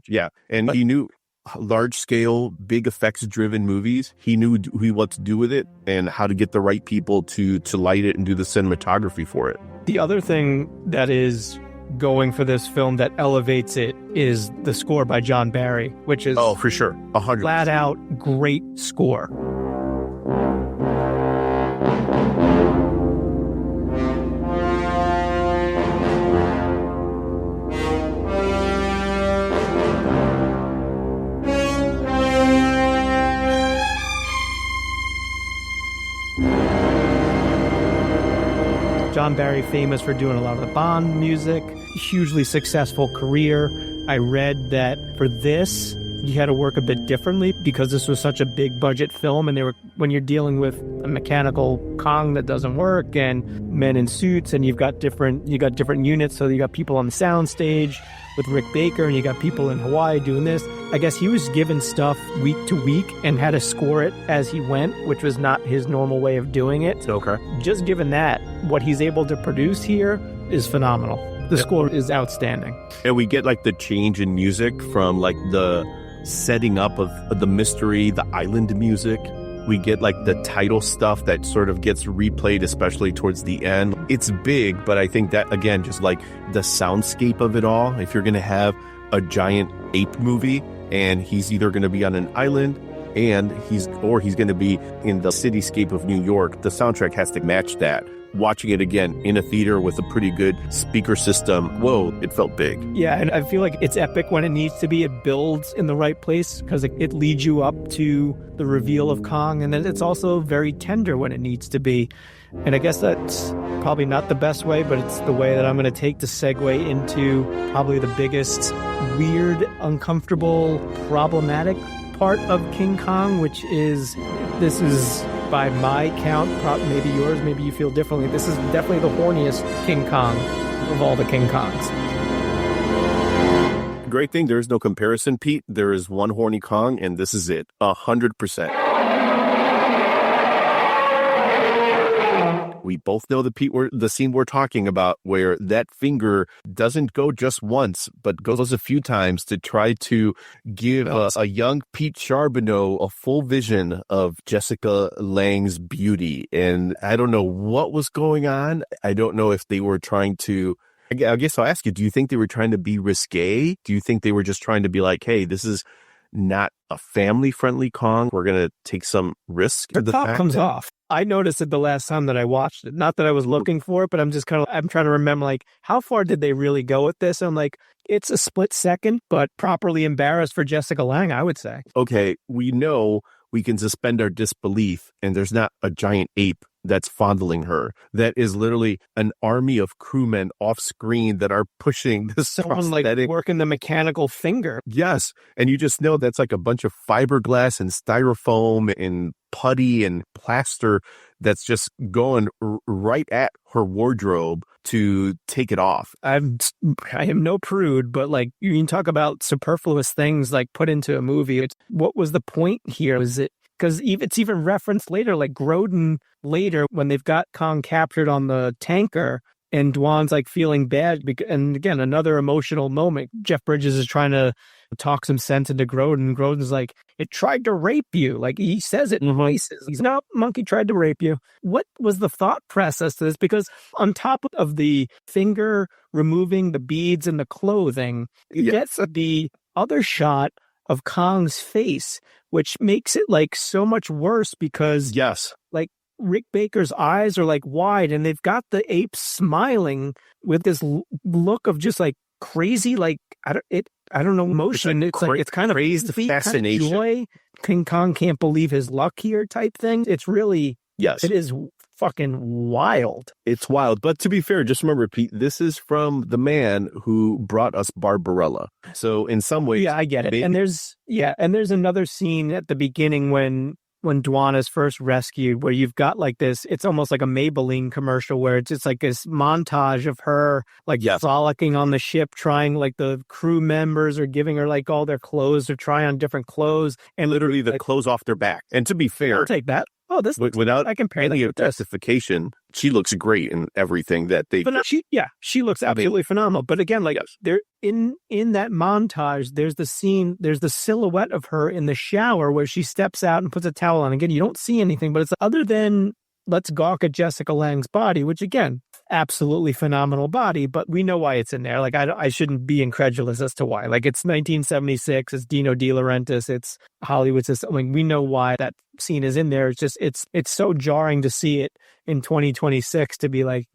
yeah. And he knew large-scale, big effects-driven movies. He knew what to do with it and how to get the right people to light it and do the cinematography for it. The other thing that is going for this film that elevates it is the score by John Barry, which is for sure, 100%. Flat-out great score. John Barry, famous for doing a lot of the Bond music, hugely successful career. I read that for this, you had to work a bit differently because this was such a big budget film, and when you're dealing with a mechanical Kong that doesn't work and men in suits, and you got different units. So you got people on the sound stage with Rick Baker, and you got people in Hawaii doing this. I guess he was given stuff week to week and had to score it as he went, which was not his normal way of doing it. Okay. Just given that, what he's able to produce here is phenomenal. The score is outstanding. And we get like the change in music from like the setting up of the mystery, the island music. We get like the title stuff that sort of gets replayed, especially towards the end. It's big, but I think that, again, just like the soundscape of it all, if you're going to have a giant ape movie, and he's either going to be on an island and he's going to be in the cityscape of New York. The soundtrack has to match that. Watching it again in a theater with a pretty good speaker system, whoa, it felt big. Yeah, and I feel like it's epic when it needs to be. It builds in the right place because it leads you up to the reveal of Kong, and then it's also very tender when it needs to be. And I guess that's probably not the best way, but it's the way that I'm going to take to segue into probably the biggest weird, uncomfortable, problematic part of King Kong, which is, this is by my count, maybe yours, maybe you feel differently, this is definitely the horniest King Kong of all the King Kongs. Great thing, there is no comparison, Pete. There is one horny Kong, and this is it, 100%. We both know the scene we're talking about, where that finger doesn't go just once, but goes a few times to try to give a young Pete Charbonneau a full vision of Jessica Lange's beauty. And I don't know what was going on. I don't know if they were trying to, I guess I'll ask you, do you think they were trying to be risque? Do you think they were just trying to be like, hey, this is not a family-friendly Kong, we're going to take some risk? The top comes off. I noticed it the last time that I watched it. Not that I was looking for it, but I'm trying to remember, like, how far did they really go with this? I'm like, it's a split second, but properly embarrassed for Jessica Lange, I would say. Okay, we know we can suspend our disbelief, and there's not a giant ape that's fondling her. That is literally an army of crewmen off screen that are pushing this someone like working the mechanical finger. Yes, and you just know that's like a bunch of fiberglass and styrofoam and putty and plaster that's just going right at her wardrobe to take it off. I am no prude, but like, you can talk about superfluous things like put into a movie. What was the point here? Was it because it's even referenced later, like Grodin later when they've got Kong captured on the tanker and Dwan's like feeling bad. And again, another emotional moment. Jeff Bridges is trying to talk some sense into Grodin. Grodin's like, it tried to rape you. Like, he says it in places. He's not, monkey tried to rape you. What was the thought process to this? Because on top of the finger removing the beads and the clothing, you get the other shot of Kong's face, which makes it like so much worse because like Rick Baker's eyes are like wide and they've got the ape smiling with this look of just like crazy, like I don't know, emotion. It's like it's kind of crazed fascination. Kind of joy. King Kong can't believe his luck here type thing. It's really it is fucking wild. It's wild. But to be fair, just remember, Pete, this is from the man who brought us Barbarella. So in some ways, I get it. And there's another scene at the beginning when Dwan is first rescued, where you've got like this, it's almost like a Maybelline commercial where it's just like this montage of her like frolicking on the ship, trying, like the crew members are giving her like all their clothes to try on different clothes. And literally the clothes off their back. And to be fair, I'll take that. Oh, this without I compare any justification, she looks great in everything that they. But she looks absolutely phenomenal. But again, like there in that montage, there's the scene, there's the silhouette of her in the shower where she steps out and puts a towel on. Again, you don't see anything, but it's other than let's gawk at Jessica Lange's body, which again, absolutely phenomenal body, but we know why it's in there. Like I shouldn't be incredulous as to why. Like it's 1976, it's Dino De Laurentiis, it's Hollywood system. Like we know why that scene is in there. It's just it's so jarring to see it in 2026 to be like,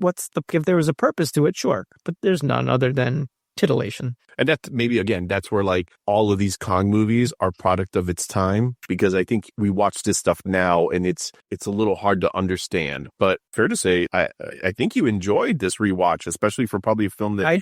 if there was a purpose to it, sure, but there's none other than titillation. And that's maybe, again, that's where like all of these Kong movies are product of its time, because I think we watch this stuff now and it's a little hard to understand. But fair to say, I think you enjoyed this rewatch, especially for probably a film that I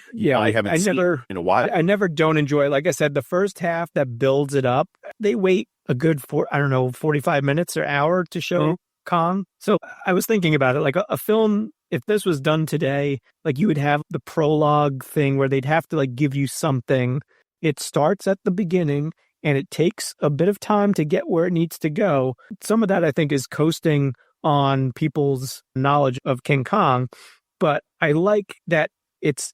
haven't seen in a while. I never don't enjoy it. Like I said, the first half that builds it up, they wait a good 45 minutes or hour to show Kong. So I was thinking about it, like a film, if this was done today, like you would have the prologue thing where they'd have to like give you something. It starts at the beginning and it takes a bit of time to get where it needs to go. Some of that I think is coasting on people's knowledge of King Kong, but I like that it's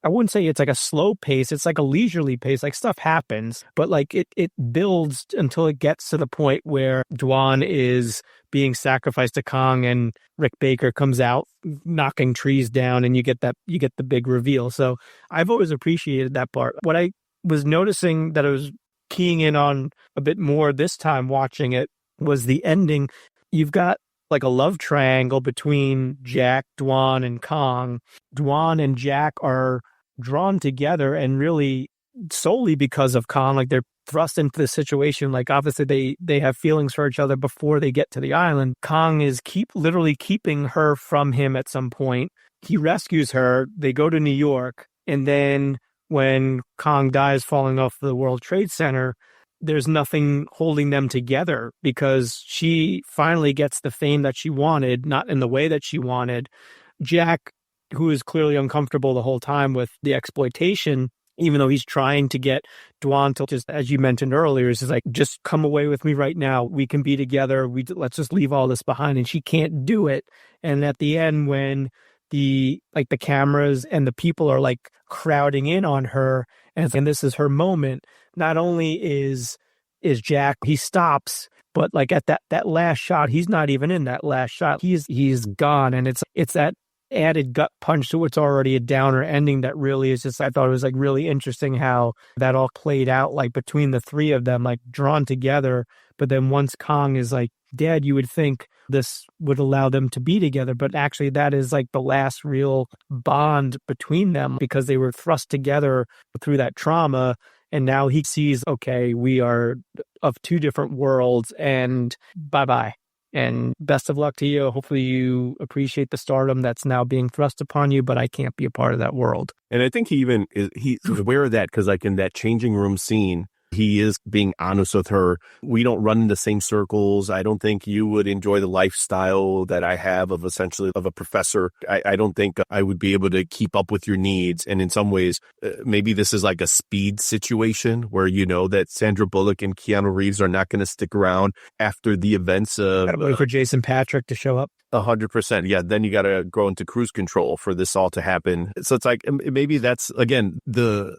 I wouldn't say it's like a slow pace. It's like a leisurely pace. Like stuff happens, but like it builds until it gets to the point where Dwan is being sacrificed to Kong and Rick Baker comes out knocking trees down and you get the big reveal. So I've always appreciated that part. What I was noticing that I was keying in on a bit more this time watching it was the ending. You've got like a love triangle between Jack, Dwan, and Kong. Dwan and Jack are drawn together and really solely because of Kong. Like they're thrust into the situation. Like obviously they have feelings for each other before they get to the island. Kong is literally keeping her from him at some point. He rescues her. They go to New York. And then when Kong dies falling off the World Trade Center, there's nothing holding them together because she finally gets the fame that she wanted, not in the way that she wanted. Jack, who is clearly uncomfortable the whole time with the exploitation, even though he's trying to get Dwan to just, as you mentioned earlier, is like, just come away with me right now. We can be together. Let's just leave all this behind. And she can't do it. And at the end, when the cameras and the people are like crowding in on her, and this is her moment, not only is Jack, he stops, but like at that last shot, he's not even in that last shot. He's gone. And it's that added gut punch to what's already a downer ending that really is just, I thought it was like really interesting how that all played out, like between the three of them, like drawn together. But then once Kong is like dead, you would think this would allow them to be together. But actually that is like the last real bond between them because they were thrust together through that trauma. And now he sees, okay, we are of two different worlds and bye-bye. And best of luck to you. Hopefully you appreciate the stardom that's now being thrust upon you, but I can't be a part of that world. And I think he's aware of that because like in that changing room scene, he is being honest with her. We don't run in the same circles. I don't think you would enjoy the lifestyle that I have of essentially of a professor. I don't think I would be able to keep up with your needs. And in some ways, maybe this is like a Speed situation where you know that Sandra Bullock and Keanu Reeves are not going to stick around after the events of... Gotta wait for Jason Patrick to show up. 100%. Yeah. Then you got to go into cruise control for this all to happen. So it's like, maybe that's, again, the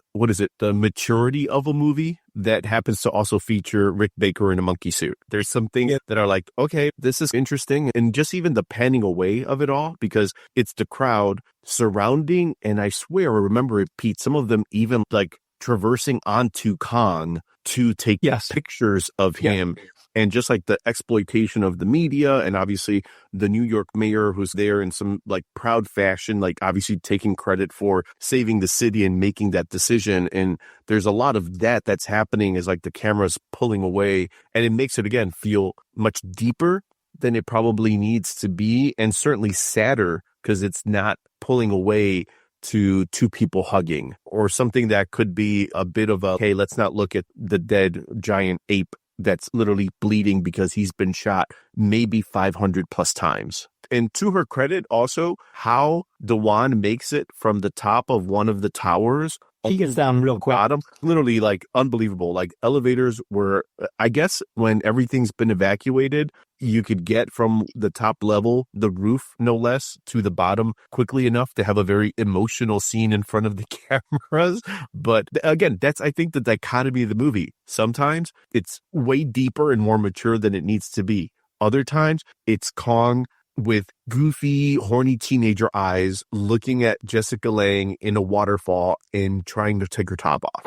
maturity of a movie that happens to also feature Rick Baker in a monkey suit. There's some things that are like, okay, this is interesting. And just even the panning away of it all, because it's the crowd surrounding. And I swear, I remember it, Pete, some of them even like traversing onto Kong to take pictures of him. And just like the exploitation of the media and obviously the New York mayor who's there in some like proud fashion, like obviously taking credit for saving the city and making that decision. And there's a lot of that's happening as like the camera's pulling away, and it makes it again feel much deeper than it probably needs to be, and certainly sadder because it's not pulling away to two people hugging or something that could be a bit of a, hey, let's not look at the dead giant ape that's literally bleeding because he's been shot maybe 500 plus times. And to her credit also, how Dwan makes it from the top of one of the towers. He gets down real quick. Bottom, literally like unbelievable. Like elevators were, I guess when everything's been evacuated, you could get from the top level, the roof, no less, to the bottom quickly enough to have a very emotional scene in front of the cameras. But again, that's, I think, the dichotomy of the movie. Sometimes it's way deeper and more mature than it needs to be. Other times it's Kong with goofy, horny teenager eyes looking at Jessica Lange in a waterfall and trying to take her top off.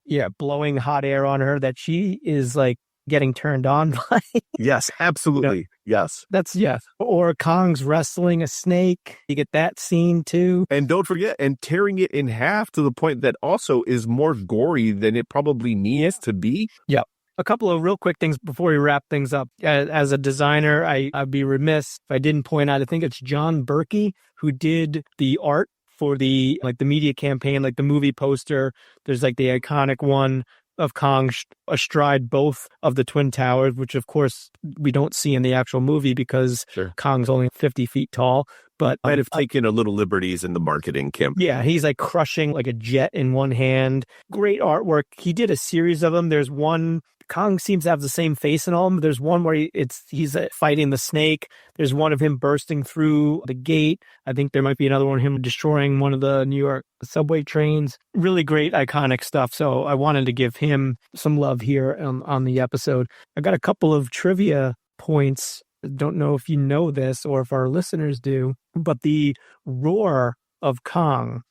Yeah, blowing hot air on her that she is like getting turned on by. Yes, absolutely. Yes. That's, yes. Or Kong's wrestling a snake. You get that scene too. And don't forget, and tearing it in half to the point that also is more gory than it probably needs to be. Yep. A couple of real quick things before we wrap things up. As a designer, I'd be remiss if I didn't point out, I think it's John Berkey who did the art for the media campaign, like the movie poster. There's like the iconic one of Kong astride both of the Twin Towers, which of course we don't see in the actual movie because Kong's only 50 feet tall. But might have taken a little liberties in the marketing campaign. Yeah, he's like crushing like a jet in one hand. Great artwork. He did a series of them. There's one, Kong seems to have the same face in all of them. There's one where he's fighting the snake. There's one of him bursting through the gate. I think there might be another one of him destroying one of the New York subway trains. Really great, iconic stuff. So I wanted to give him some love here on the episode. I got a couple of trivia points. Don't know if you know this or if our listeners do, but the roar of Kong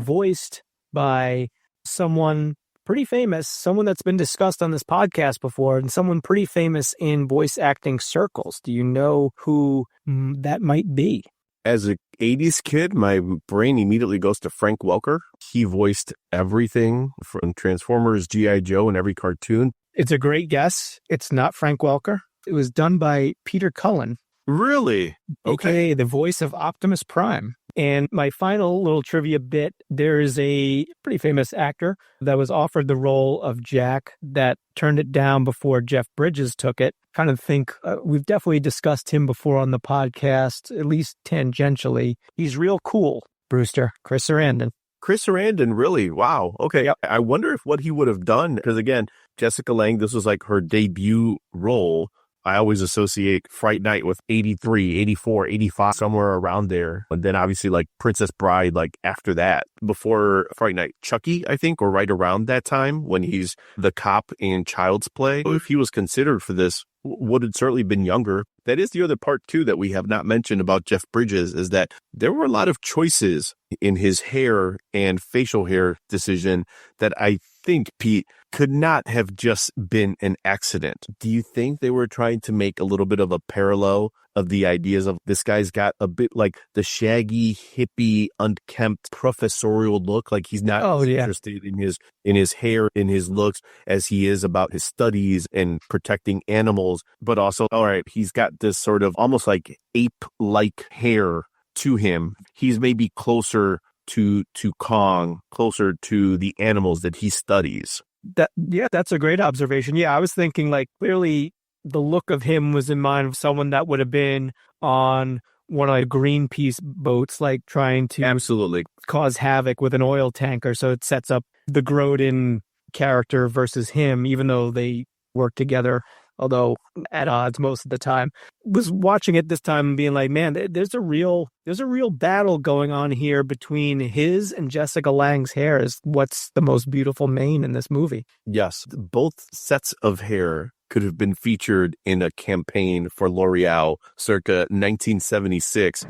voiced by someone pretty famous, someone that's been discussed on this podcast before, and someone pretty famous in voice acting circles. Do you know who that might be? As a 80s kid, my brain immediately goes to Frank Welker. He voiced everything from Transformers, G.I. Joe, and every cartoon. It's a great guess. It's not Frank Welker. It was done by Peter Cullen. Really? Okay. AKA the voice of Optimus Prime. And my final little trivia bit, there is a pretty famous actor that was offered the role of Jack that turned it down before Jeff Bridges took it. Kind of think we've definitely discussed him before on the podcast, at least tangentially. He's real cool, Brewster. Chris Sarandon. Chris Sarandon, really? Wow. Okay. Yep. I wonder if what he would have done, because again, Jessica Lange, this was like her debut role. I always associate Fright Night with 83, 84, 85, somewhere around there. And then obviously like Princess Bride, like after that, before Fright Night, Chucky, I think, or right around that time when he's the cop in Child's Play. If he was considered for this, would have certainly been younger. That is the other part too that we have not mentioned about Jeff Bridges, is that there were a lot of choices in his hair and facial hair decision that I think, Pete, could not have just been an accident. Do you think they were trying to make a little bit of a parallel of the ideas of this guy's got a bit like the shaggy, hippie, unkempt professorial look, like he's not interested in his hair, in his looks, as he is about his studies and protecting animals, but also, all right, he's got this sort of almost like ape-like hair to him. He's maybe closer to Kong, closer to the animals that he studies. That's a great observation. Yeah, I was thinking like clearly the look of him was in mind of someone that would have been on one of the Greenpeace boats, like trying to absolutely cause havoc with an oil tanker. So it sets up the Grodin character versus him, even though they work together, although at odds most of the time. Was watching it this time and being like, man, there's a real battle going on here between his and Jessica Lange's hair. Is what's the most beautiful mane in this movie. Yes, both sets of hair could have been featured in a campaign for L'Oreal circa 1976.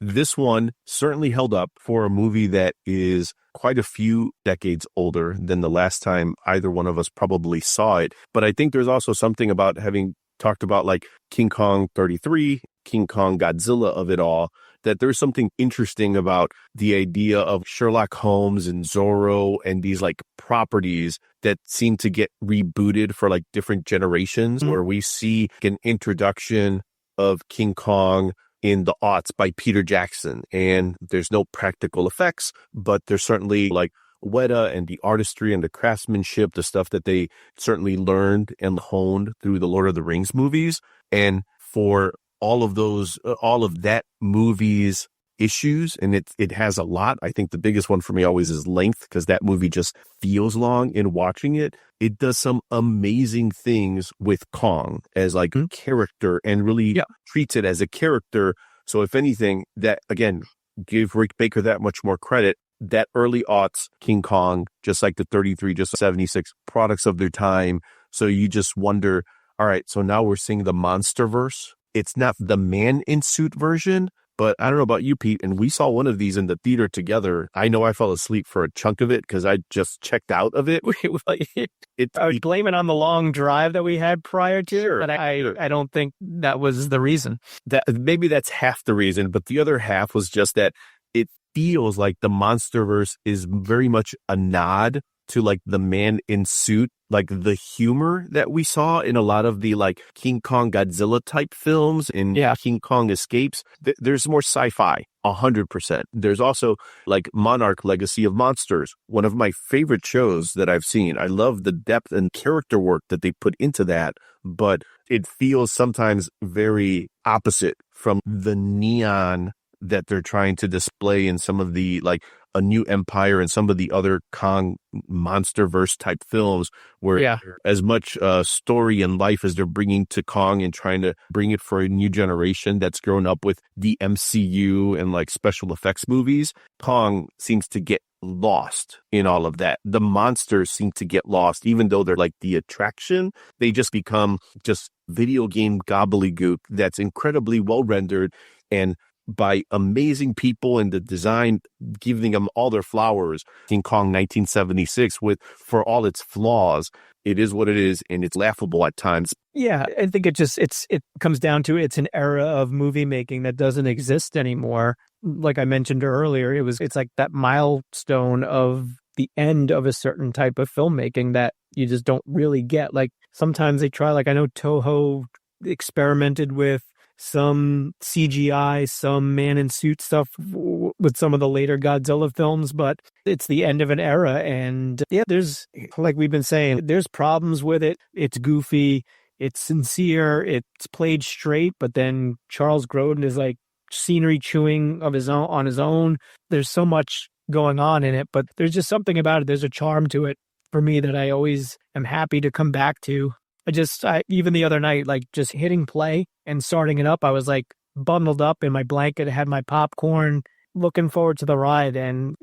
This one certainly held up for a movie that is quite a few decades older than the last time either one of us probably saw it. But I think there's also something about having talked about like King Kong 33, King Kong Godzilla of it all, that there's something interesting about the idea of Sherlock Holmes and Zorro and these like properties that seem to get rebooted for like different generations, where we see an introduction of King Kong in the aughts by Peter Jackson, and there's no practical effects, but there's certainly like Weta and the artistry and the craftsmanship, the stuff that they certainly learned and honed through the Lord of the Rings movies. And for all of that movie's issues, and it has a lot. I think the biggest one for me always is length, because that movie just feels long in watching it. It does some amazing things with Kong as like a character and really treats it as a character. So if anything, that again, give Rick Baker that much more credit. That early aughts King Kong, just like the 33, just 76 products of their time. So you just wonder, all right, so now we're seeing the Monsterverse. It's not the man in suit version, but I don't know about you, Pete, and we saw one of these in the theater together. I know I fell asleep for a chunk of it because I just checked out of it. I was blaming on the long drive that we had prior to, but I don't think that was the reason. That maybe that's half the reason, but the other half was just that it feels like the Monsterverse is very much a nod to like the man in suit, like the humor that we saw in a lot of the like King Kong Godzilla type films and King Kong Escapes. There's more sci-fi, 100%. There's also like Monarch Legacy of Monsters, one of my favorite shows that I've seen. I love the depth and character work that they put into that, but it feels sometimes very opposite from the neon that they're trying to display in some of the like A New Empire and some of the other Kong Monsterverse type films, where as much story and life as they're bringing to Kong and trying to bring it for a new generation that's grown up with the MCU and like special effects movies, Kong seems to get lost in all of that. The monsters seem to get lost, even though they're like the attraction. They just become just video game gobbledygook that's incredibly well rendered and by amazing people, and the design giving them all their flowers. King Kong 1976, for all its flaws, it is what it is, and it's laughable at times. Yeah, I think it comes down to it's an era of movie making that doesn't exist anymore. Like I mentioned earlier, it's like that milestone of the end of a certain type of filmmaking that you just don't really get. Like sometimes they try, like I know Toho experimented with some CGI, some man in suit stuff with some of the later Godzilla films, but it's the end of an era. And yeah, there's, like we've been saying, there's problems with it. It's goofy, it's sincere, it's played straight, but then Charles Grodin is like scenery chewing on his own. There's so much going on in it, but there's just something about it. There's a charm to it for me that I always am happy to come back to. Even the other night, like just hitting play and starting it up, I was like bundled up in my blanket, had my popcorn, looking forward to the ride. And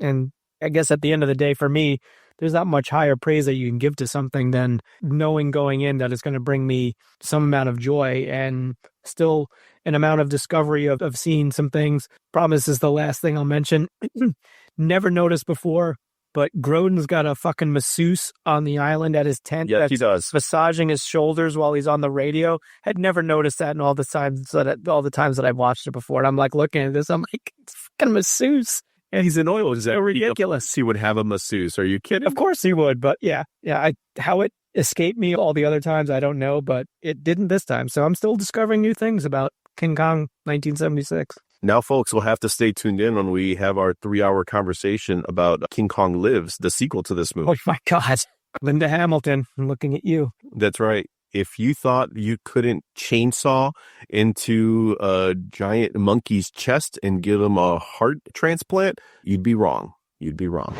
I guess at the end of the day, for me, there's not much higher praise that you can give to something than knowing going in that it's going to bring me some amount of joy and still an amount of discovery of seeing some things. Promise is the last thing I'll mention. Never noticed before, but Grodin's got a fucking masseuse on the island at his tent. Yeah, he does. Massaging his shoulders while he's on the radio. Had never noticed that in all the times that I've watched it before. And I'm like looking at this, I'm like, it's fucking masseuse. Yeah, he's an oil exec. So ridiculous. He would have a masseuse. Are you kidding? Of course he would, but yeah. How it escaped me all the other times, I don't know, but it didn't this time. So I'm still discovering new things about King Kong 1976. Now, folks, we'll have to stay tuned in when we have our 3-hour conversation about King Kong Lives, the sequel to this movie. Oh, my God. Linda Hamilton, I'm looking at you. That's right. If you thought you couldn't chainsaw into a giant monkey's chest and give him a heart transplant, you'd be wrong. You'd be wrong.